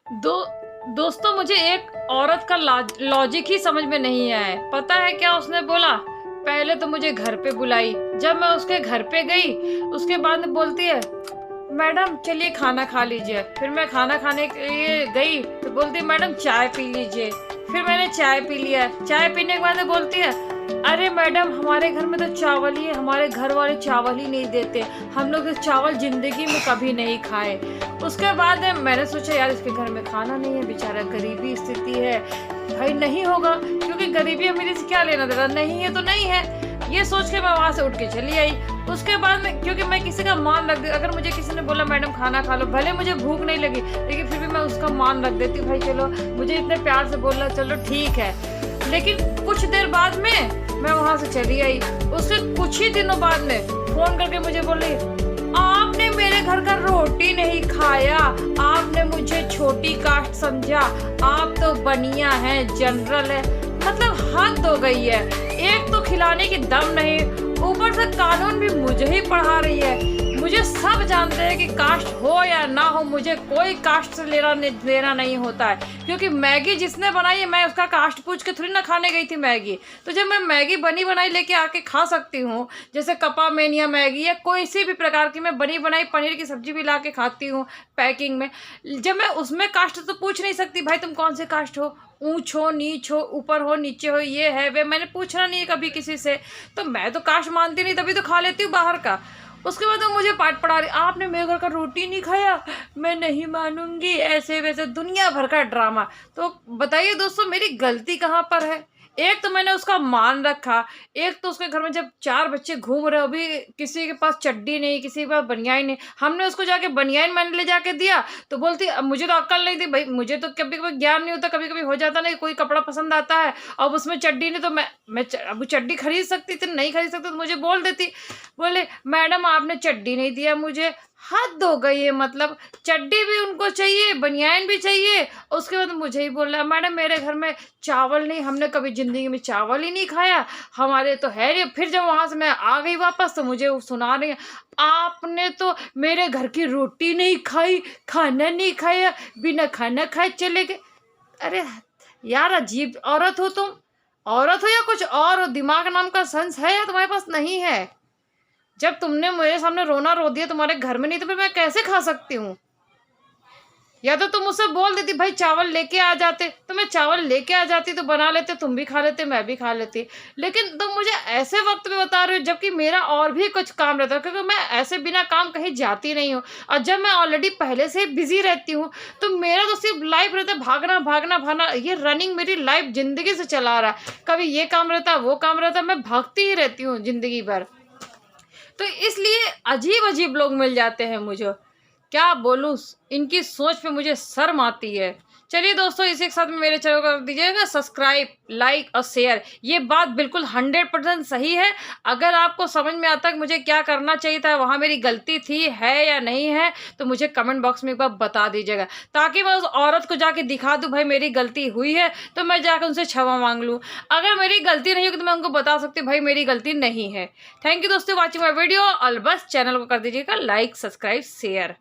दो दोस्तों, मुझे एक औरत का लॉजिक ही समझ में नहीं आया है। पता है क्या उसने बोला? पहले तो मुझे घर पे बुलाई। जब मैं उसके घर पे गई, उसके बाद में बोलती है, मैडम चलिए खाना खा लीजिए। फिर मैं खाना खाने के लिए गई तो बोलती है, मैडम चाय पी लीजिए। फिर मैंने चाय पी लिया। चाय पीने के बाद में बोलती है, अरे मैडम हमारे घर में तो चावल ही है, हमारे घर वाले चावल ही नहीं देते, हम लोग चावल जिंदगी में कभी नहीं खाए। उसके बाद मैंने सोचा यार इसके घर में खाना नहीं है, बेचारा गरीबी स्थिति है, भाई नहीं होगा, क्योंकि गरीबी अमीरी से क्या लेना देना, नहीं है तो नहीं है, ये सोच के मैं वहां से उठ के चली आई। उसके बाद में क्योंकि मैं किसी का मान रख, अगर मुझे किसी ने बोला मैडम खाना खा लो, भले मुझे भूख नहीं लगी लेकिन फिर भी मैं उसका मान रख देती हूँ, भाई चलो मुझे इतने प्यार से बोला, चलो ठीक है। लेकिन कुछ देर बाद में मैं वहां से चली आई। उसके कुछ ही दिनों बाद में फोन करके मुझे बोली, आपने मेरे घर का रोटी नहीं खाया, आपने मुझे छोटी कास्ट समझा, आप तो बनिया है, जनरल है। मतलब हद हो गई है। एक तो खिलाने की दम नहीं, ऊपर से कानून भी मुझे ही पढ़ा रही है। मुझे सब जानते हैं कि कास्ट हो या ना हो, मुझे कोई कास्ट से लेना देना नहीं होता है, क्योंकि मैगी जिसने बनाई है, मैं उसका कास्ट पूछ के थोड़ी ना खाने गई थी मैगी। तो जब मैं मैगी बनी बनाई लेके आके खा सकती हूँ, जैसे कपा मेनिया मैगी या कोई सी भी प्रकार की मैं बनी बनाई पनीर की सब्जी भी ला के खाती हूँ पैकिंग में, जब मैं उसमें कास्ट तो पूछ नहीं सकती भाई तुम कौन से कास्ट हो, ऊंच हो नीच हो, ऊपर हो नीचे हो, ये है वे, मैंने पूछना नहीं है कभी किसी से। तो मैं तो कास्ट मानती नहीं, तभी तो खा लेती हूँ बाहर का। उसके बाद वो मुझे पाट पड़ा रही, आपने मेरे घर का रोटी नहीं खाया, मैं नहीं मानूंगी, ऐसे वैसे दुनिया भर का ड्रामा। तो बताइए दोस्तों मेरी गलती कहाँ पर है? एक तो मैंने उसका मान रखा, एक तो उसके घर में जब 4 बच्चे घूम रहे हो, अभी किसी के पास चड्डी नहीं, किसी के पास बनियान नहीं, हमने उसको जाके बनियान मैंने ले जाके दिया तो बोलती अब मुझे तो अक्ल नहीं थी भाई, मुझे तो कभी कभी ज्ञान नहीं होता, कभी कभी हो जाता नहीं, कोई कपड़ा पसंद आता है अब उसमें चड्डी नहीं, तो मैं अब चड्डी खरीद सकती थी, नहीं खरीद सकती तो मुझे बोल देती। बोले मैडम आपने चड्डी नहीं दिया मुझे। हद हो गई है, मतलब चड्डी भी उनको चाहिए, बनियान भी चाहिए, उसके बाद मुझे ही बोल रहा है मैडम मेरे घर में चावल नहीं, हमने कभी जिंदगी में चावल ही नहीं खाया, हमारे तो है नहीं। फिर जब वहां से मैं आ गई वापस तो मुझे वो सुना रही है, आपने तो मेरे घर की रोटी नहीं खाई, खाना नहीं खाया, बिना खाना खाए चले गए। अरे यार अजीब औरत हो तुम, औरत हो या कुछ और हो, दिमाग नाम का सेंस है या तुम्हारे पास नहीं है? जब तुमने मेरे सामने रोना रो दिया, तुम्हारे घर में नहीं तो फिर मैं कैसे खा सकती हूँ? या तो तुम मुझसे बोल देती भाई चावल लेके आ जाते, तो मैं चावल लेके आ जाती, तो बना लेते, तुम भी खा लेते मैं भी खा लेती। लेकिन तुम मुझे ऐसे वक्त पे बता रहे हो जबकि मेरा और भी कुछ काम रहता है, क्योंकि मैं ऐसे बिना काम कहीं जाती नहीं हूँ, और जब मैं ऑलरेडी पहले से बिजी रहती हूँ तो मेरा तो सिर्फ लाइफ रहता है भागना भागना भागना, ये रनिंग मेरी लाइफ जिंदगी से चला रहा है। कभी ये काम रहता है, वो काम रहता है, मैं भागती ही रहती हूँ जिंदगी भर। तो इसलिए अजीब अजीब लोग मिल जाते हैं मुझे, क्या बोलूँ, इनकी सोच पे मुझे शर्म आती है। चलिए दोस्तों इसी के साथ में मेरे चैनल को कर दीजिएगा सब्सक्राइब, लाइक और शेयर। ये बात बिल्कुल 100% सही है। अगर आपको समझ में आता है कि मुझे क्या करना चाहिए था, वहाँ मेरी गलती थी है या नहीं है, तो मुझे कमेंट बॉक्स में एक बार बता दीजिएगा, ताकि मैं उस औरत को जाके दिखा दूँ भाई मेरी गलती हुई है, तो मैं जाकर उनसे क्षमा मांग लूँ। अगर मेरी गलती नहीं होगी तो मैं उनको बता सकती हूँ भाई मेरी गलती नहीं है। थैंक यू दोस्तों वॉचिंग माई वीडियो, और बस चैनल को कर दीजिएगा लाइक, सब्सक्राइब, शेयर।